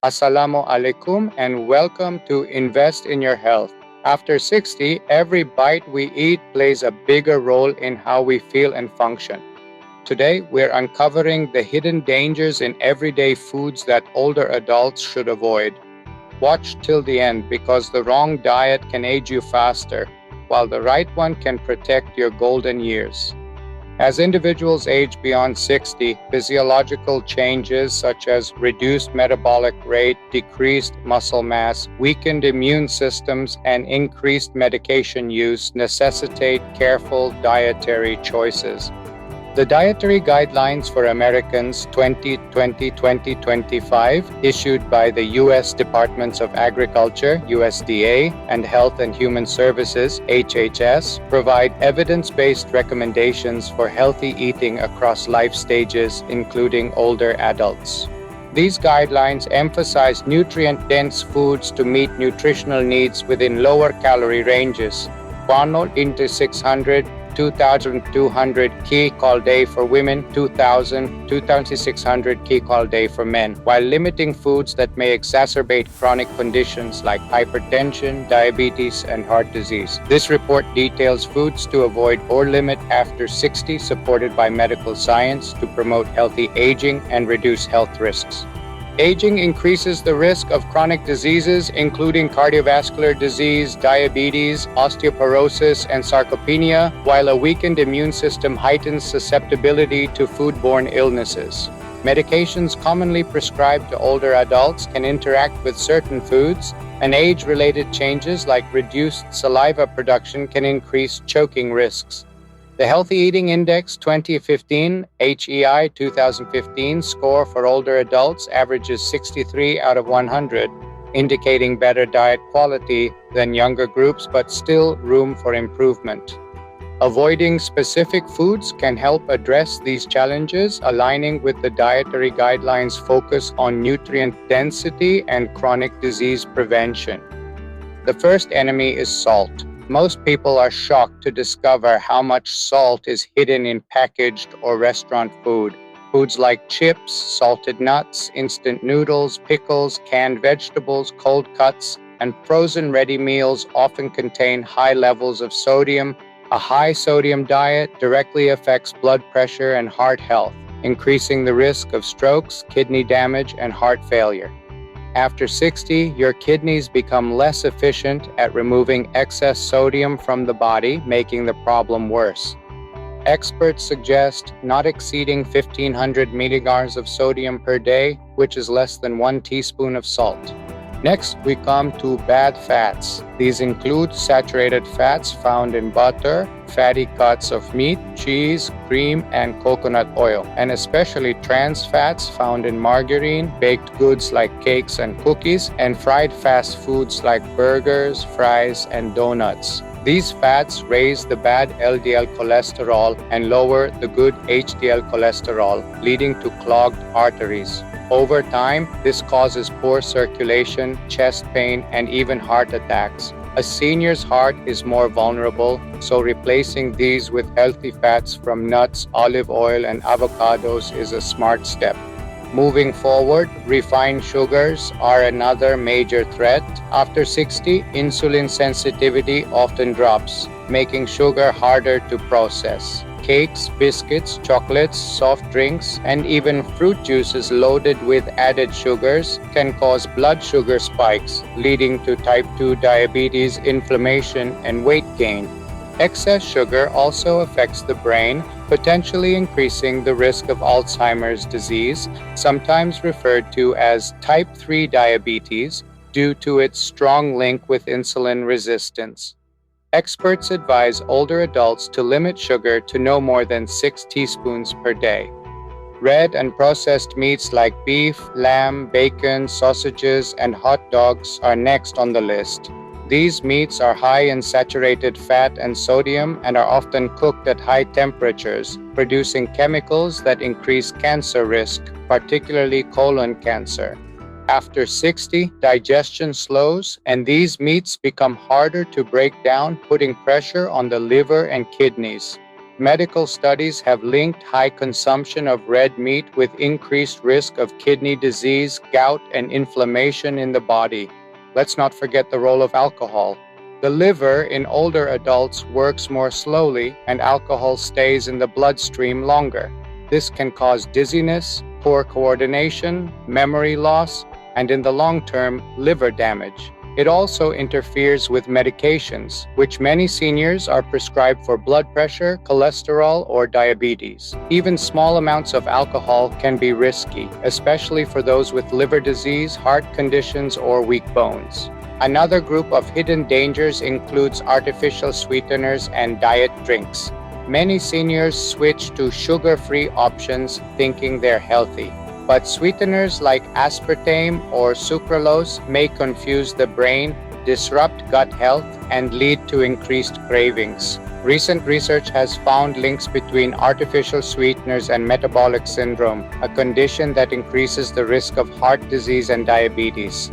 Assalamo Alaikum and welcome to Invest in Your Health. After 60, every bite we eat plays a bigger role in how we feel and function. Today, we're uncovering the hidden dangers in everyday foods that older adults should avoid. Watch till the end because the wrong diet can age you faster, while the right one can protect your golden years. As individuals age beyond 60, physiological changes such as reduced metabolic rate, decreased muscle mass, weakened immune systems, and increased medication use necessitate careful dietary choices. The Dietary Guidelines for Americans 2020-2025, issued by the U.S. Departments of Agriculture (USDA) and Health and Human Services (HHS), provide evidence-based recommendations for healthy eating across life stages, including older adults. These guidelines emphasize nutrient-dense foods to meet nutritional needs within lower calorie ranges. 1 into 600 2,200 kcal day for women, 2,600 kcal day for men, while limiting foods that may exacerbate chronic conditions like hypertension, diabetes, and heart disease. This report details foods to avoid or limit after 60, supported by medical science to promote healthy aging and reduce health risks. Aging increases the risk of chronic diseases, including cardiovascular disease, diabetes, osteoporosis, and sarcopenia, while a weakened immune system heightens susceptibility to foodborne illnesses. Medications commonly prescribed to older adults can interact with certain foods, and age-related changes like reduced saliva production can increase choking risks. The Healthy Eating Index 2015 HEI 2015 score for older adults averages 63 out of 100, indicating better diet quality than younger groups, but still room for improvement. Avoiding specific foods can help address these challenges, aligning with the dietary guidelines' focus on nutrient density and chronic disease prevention. The first enemy is salt. Most people are shocked to discover how much salt is hidden in packaged or restaurant food. Foods like chips, salted nuts, instant noodles, pickles, canned vegetables, cold cuts, and frozen ready meals often contain high levels of sodium. A high sodium diet directly affects blood pressure and heart health, increasing the risk of strokes, kidney damage, and heart failure. After 60, your kidneys become less efficient at removing excess sodium from the body, making the problem worse. Experts suggest not exceeding 1,500 milligars of sodium per day, which is less than 1 teaspoon of salt. Next, we come to bad fats. These include saturated fats found in butter, fatty cuts of meat, cheese, cream, and coconut oil, and especially trans fats found in margarine, baked goods like cakes and cookies, and fried fast foods like burgers, fries, and donuts. These fats raise the bad LDL cholesterol and lower the good HDL cholesterol, leading to clogged arteries. Over time, this causes poor circulation, chest pain, and even heart attacks. A senior's heart is more vulnerable, so replacing these with healthy fats from nuts, olive oil, and avocados is a smart step. Moving forward, refined sugars are another major threat. After 60, insulin sensitivity often drops, making sugar harder to process. Cakes, biscuits, chocolates, soft drinks, and even fruit juices loaded with added sugars can cause blood sugar spikes, leading to type 2 diabetes, inflammation, and weight gain. Excess sugar also affects the brain, potentially increasing the risk of Alzheimer's disease, sometimes referred to as type 3 diabetes, due to its strong link with insulin resistance. Experts advise older adults to limit sugar to no more than 6 teaspoons per day. Red and processed meats like beef, lamb, bacon, sausages, and hot dogs are next on the list. These meats are high in saturated fat and sodium and are often cooked at high temperatures, producing chemicals that increase cancer risk, particularly colon cancer. After 60, digestion slows, and these meats become harder to break down, putting pressure on the liver and kidneys. Medical studies have linked high consumption of red meat with increased risk of kidney disease, gout, and inflammation in the body. Let's not forget the role of alcohol. The liver in older adults works more slowly, and alcohol stays in the bloodstream longer. This can cause dizziness, poor coordination, memory loss, and in the long term, liver damage. It also interferes with medications, which many seniors are prescribed for blood pressure, cholesterol, or diabetes. Even small amounts of alcohol can be risky, especially for those with liver disease, heart conditions, or weak bones. Another group of hidden dangers includes artificial sweeteners and diet drinks. Many seniors switch to sugar-free options thinking they're healthy. But sweeteners like aspartame or sucralose may confuse the brain, disrupt gut health, and lead to increased cravings. Recent research has found links between artificial sweeteners and metabolic syndrome, a condition that increases the risk of heart disease and diabetes.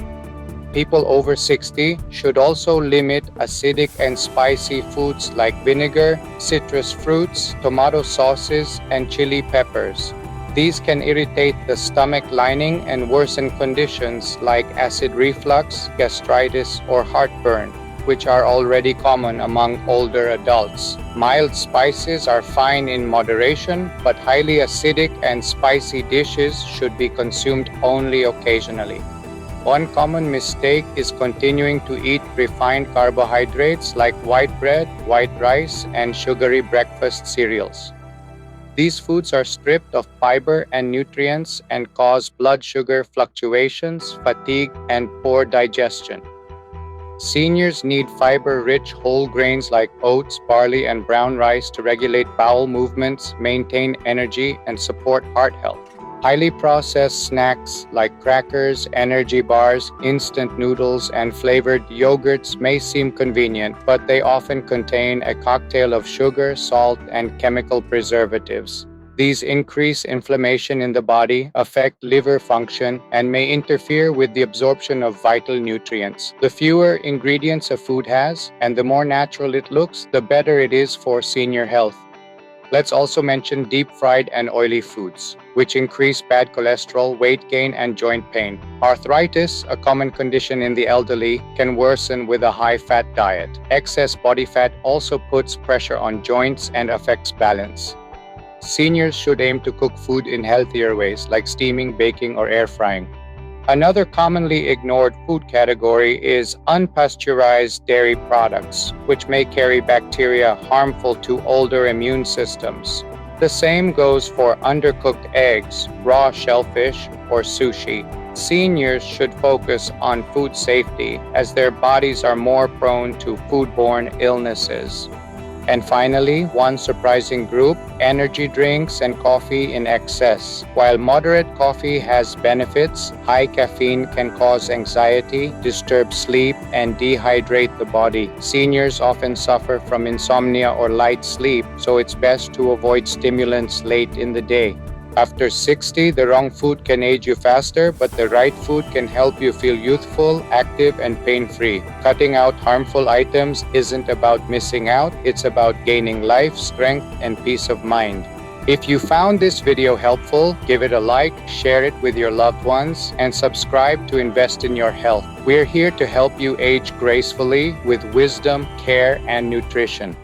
People over 60 should also limit acidic and spicy foods like vinegar, citrus fruits, tomato sauces, and chili peppers. These can irritate the stomach lining and worsen conditions like acid reflux, gastritis, or heartburn, which are already common among older adults. Mild spices are fine in moderation, but highly acidic and spicy dishes should be consumed only occasionally. One common mistake is continuing to eat refined carbohydrates like white bread, white rice, and sugary breakfast cereals. These foods are stripped of fiber and nutrients and cause blood sugar fluctuations, fatigue, and poor digestion. Seniors need fiber-rich whole grains like oats, barley, and brown rice to regulate bowel movements, maintain energy, and support heart health. Highly processed snacks like crackers, energy bars, instant noodles, and flavored yogurts may seem convenient, but they often contain a cocktail of sugar, salt, and chemical preservatives. These increase inflammation in the body, affect liver function, and may interfere with the absorption of vital nutrients. The fewer ingredients a food has, and the more natural it looks, the better it is for senior health. Let's also mention deep-fried and oily foods, which increase bad cholesterol, weight gain, and joint pain. Arthritis, a common condition in the elderly, can worsen with a high-fat diet. Excess body fat also puts pressure on joints and affects balance. Seniors should aim to cook food in healthier ways, like steaming, baking, or air frying. Another commonly ignored food category is unpasteurized dairy products, which may carry bacteria harmful to older immune systems. The same goes for undercooked eggs, raw shellfish, or sushi. Seniors should focus on food safety as their bodies are more prone to foodborne illnesses. And finally, one surprising group, energy drinks and coffee in excess. While moderate coffee has benefits, high caffeine can cause anxiety, disturb sleep, and dehydrate the body. Seniors often suffer from insomnia or light sleep, so it's best to avoid stimulants late in the day. After 60, the wrong food can age you faster, but the right food can help you feel youthful, active, and pain-free. Cutting out harmful items isn't about missing out, it's about gaining life, strength, and peace of mind. If you found this video helpful, give it a like, share it with your loved ones, and subscribe to invest in your health. We're here to help you age gracefully with wisdom, care, and nutrition.